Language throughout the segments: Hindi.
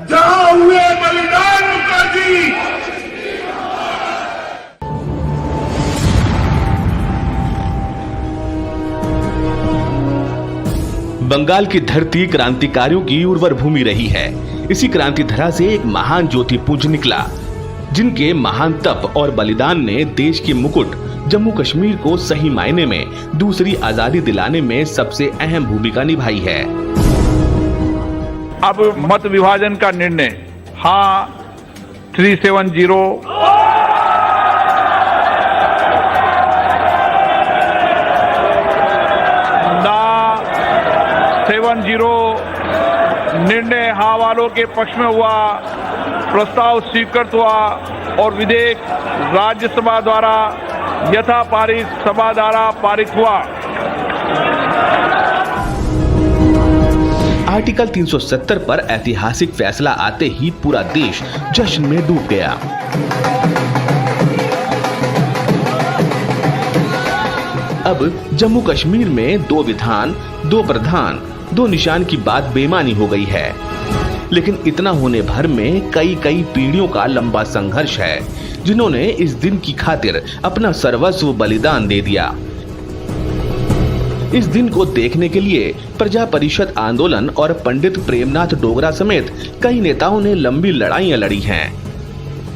जहां हुए बलिदान मुखर्जी। बंगाल की धरती क्रांतिकारियों की उर्वर भूमि रही है। इसी क्रांति धरा से एक महान ज्योतिपुंज निकला, जिनके महान तप और बलिदान ने देश के मुकुट जम्मू कश्मीर को सही मायने में दूसरी आजादी दिलाने में सबसे अहम भूमिका निभाई है। अब मत विभाजन का निर्णय हाँ 370 ना 70 निर्णय हाँ वालों के पक्ष में हुआ। प्रस्ताव स्वीकृत हुआ और विधेयक राज्यसभा द्वारा यथा पारित सभा द्वारा पारित हुआ। आर्टिकल 370 पर ऐतिहासिक फैसला आते ही पूरा देश जश्न में डूब गया। अब जम्मू कश्मीर में 2 विधान, 2 प्रधान, 2 निशान की बात बेमानी हो गई है। लेकिन इतना होने भर में कई पीढ़ियों का लंबा संघर्ष है, जिन्होंने इस दिन की खातिर अपना सर्वस्व बलिदान दे दिया। इस दिन को देखने के लिए प्रजा परिषद आंदोलन और पंडित प्रेमनाथ डोगरा समेत कई नेताओं ने लंबी लड़ाइयां लड़ी हैं।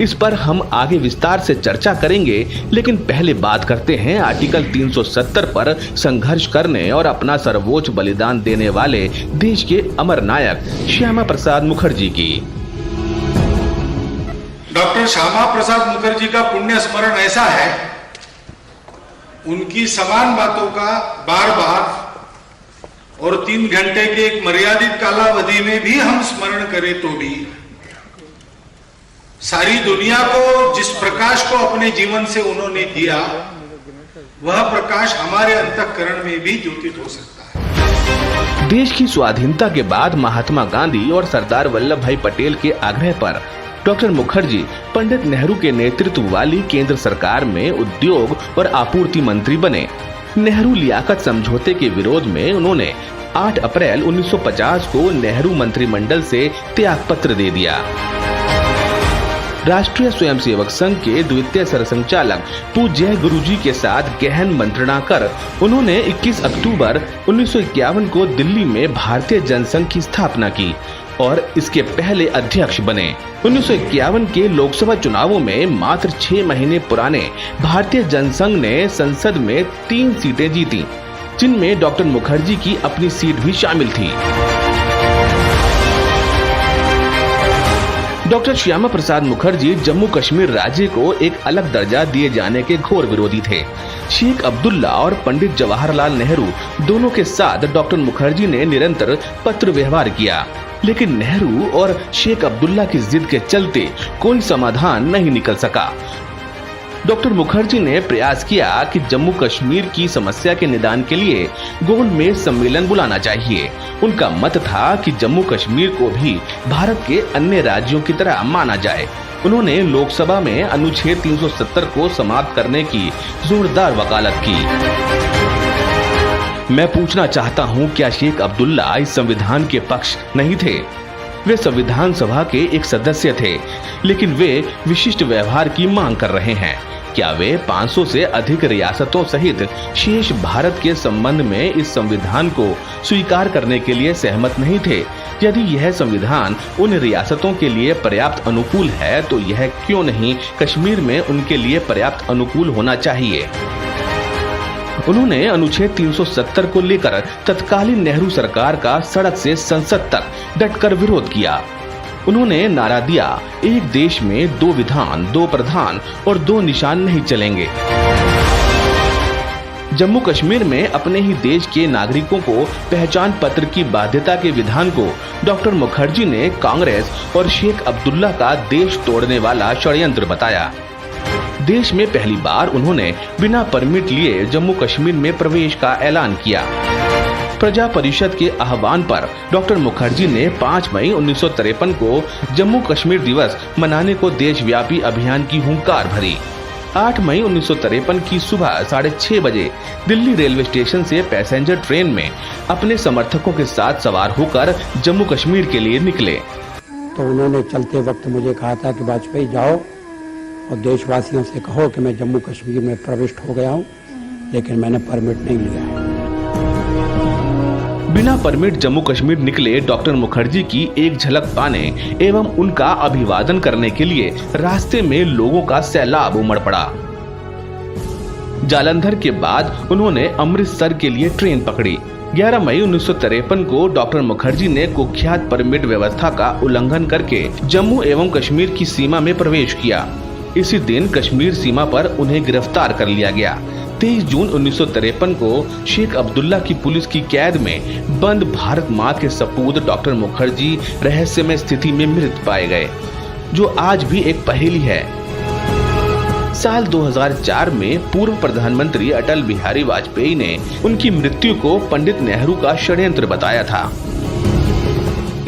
इस पर हम आगे विस्तार से चर्चा करेंगे, लेकिन पहले बात करते हैं आर्टिकल 370 पर संघर्ष करने और अपना सर्वोच्च बलिदान देने वाले देश के अमर नायक श्यामा प्रसाद मुखर्जी की। डॉक्टर श्यामा प्रसाद मुखर्जी का पुण्य स्मरण ऐसा है, उनकी समान बातों का बार बार और 3 घंटे के एक मर्यादित कालावधि में भी हम स्मरण करें तो भी सारी दुनिया को जिस प्रकाश को अपने जीवन से उन्होंने दिया, वह प्रकाश हमारे अंतःकरण में भी ज्योतित हो सकता है। देश की स्वाधीनता के बाद महात्मा गांधी और सरदार वल्लभ भाई पटेल के आग्रह पर डॉक्टर मुखर्जी पंडित नेहरू के नेतृत्व वाली केंद्र सरकार में उद्योग और आपूर्ति मंत्री बने। नेहरू लियाकत समझौते के विरोध में उन्होंने 8 अप्रैल 1950 को नेहरू मंत्रिमंडल से त्यागपत्र दे दिया। राष्ट्रीय स्वयंसेवक संघ के द्वितीय सरसंघचालक पूज्य गुरुजी के साथ गहन मंत्रणा कर उन्होंने 21 अक्टूबर 1951 को दिल्ली में भारतीय जनसंघ की स्थापना की और इसके पहले अध्यक्ष बने। 1951 के लोकसभा चुनावों में मात्र 6 महीने पुराने भारतीय जनसंघ ने संसद में 3 सीटें जीती, जिनमें डॉक्टर मुखर्जी की अपनी सीट भी शामिल थी। डॉक्टर श्यामा प्रसाद मुखर्जी जम्मू कश्मीर राज्य को एक अलग दर्जा दिए जाने के घोर विरोधी थे। शेख अब्दुल्ला और पंडित जवाहरलाल नेहरू दोनों के साथ डॉक्टर मुखर्जी ने निरंतर पत्र व्यवहार किया, लेकिन नेहरू और शेख अब्दुल्ला की जिद के चलते कोई समाधान नहीं निकल सका। डॉक्टर मुखर्जी ने प्रयास किया कि जम्मू कश्मीर की समस्या के निदान के लिए गोल मेज सम्मेलन बुलाना चाहिए। उनका मत था कि जम्मू कश्मीर को भी भारत के अन्य राज्यों की तरह माना जाए। उन्होंने लोकसभा में अनुच्छेद 370 को समाप्त करने की जोरदार वकालत की। मैं पूछना चाहता हूं, क्या शेख अब्दुल्ला इस संविधान के पक्ष नहीं थे? वे संविधान सभा के एक सदस्य थे, लेकिन वे विशिष्ट व्यवहार की मांग कर रहे हैं। क्या वे 500 से अधिक रियासतों सहित शेष भारत के संबंध में इस संविधान को स्वीकार करने के लिए सहमत नहीं थे? यदि यह संविधान उन रियासतों के लिए पर्याप्त अनुकूल है, तो यह क्यों नहीं कश्मीर में उनके लिए पर्याप्त अनुकूल होना चाहिए? उन्होंने अनुच्छेद 370 को लेकर तत्कालीन नेहरू सरकार का सड़क से संसद तक डटकर विरोध किया। उन्होंने नारा दिया, एक देश में 2 विधान, 2 प्रधान और 2 निशान नहीं चलेंगे। जम्मू कश्मीर में अपने ही देश के नागरिकों को पहचान पत्र की बाध्यता के विधान को डॉक्टर मुखर्जी ने कांग्रेस और शेख अब्दुल्ला का देश तोड़ने वाला षड्यंत्र बताया। देश में पहली बार उन्होंने बिना परमिट लिए जम्मू कश्मीर में प्रवेश का ऐलान किया। प्रजा परिषद के आह्वान पर डॉक्टर मुखर्जी ने 5 मई 1953 को जम्मू कश्मीर दिवस मनाने को देशव्यापी अभियान की हुंकार भरी। 8 मई 1953 की सुबह 6:30 बजे दिल्ली रेलवे स्टेशन से पैसेंजर ट्रेन में अपने समर्थकों के साथ सवार होकर जम्मू कश्मीर के लिए निकले। तो उन्होंने चलते वक्त मुझे कहा था कि वाजपेयी जाओ और देशवासियों से कहो कि मैं जम्मू कश्मीर में प्रविष्ट हो गया हूं, लेकिन मैंने परमिट नहीं लिया है। बिना परमिट जम्मू कश्मीर निकले डॉक्टर मुखर्जी की एक झलक पाने एवं उनका अभिवादन करने के लिए रास्ते में लोगों का सैलाब उमड़ पड़ा। जालंधर के बाद उन्होंने अमृतसर के लिए ट्रेन पकड़ी। 11 मई 1953 को डॉक्टर मुखर्जी ने कुख्यात परमिट व्यवस्था का उल्लंघन करके जम्मू एवं कश्मीर की सीमा में प्रवेश किया। इसी दिन कश्मीर सीमा पर उन्हें गिरफ्तार कर लिया गया। 23 जून 1953 को शेख अब्दुल्ला की पुलिस की कैद में बंद भारत मां के सपूत डॉक्टर मुखर्जी रहस्यमय स्थिति में मृत पाए गए, जो आज भी एक पहेली है। साल 2004 में पूर्व प्रधानमंत्री अटल बिहारी वाजपेयी ने उनकी मृत्यु को पंडित नेहरू का षड्यंत्र बताया था।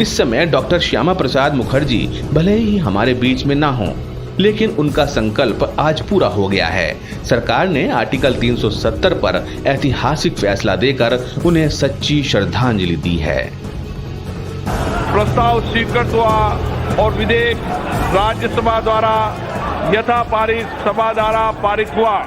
इस समय डॉक्टर श्यामा प्रसाद मुखर्जी भले ही हमारे बीच में ना हो, लेकिन उनका संकल्प आज पूरा हो गया है। सरकार ने आर्टिकल 370 पर ऐतिहासिक फैसला देकर उन्हें सच्ची श्रद्धांजलि दी है। प्रस्ताव स्वीकृत हुआ और विधेयक राज्यसभा द्वारा यथा पारित सभा द्वारा पारित हुआ।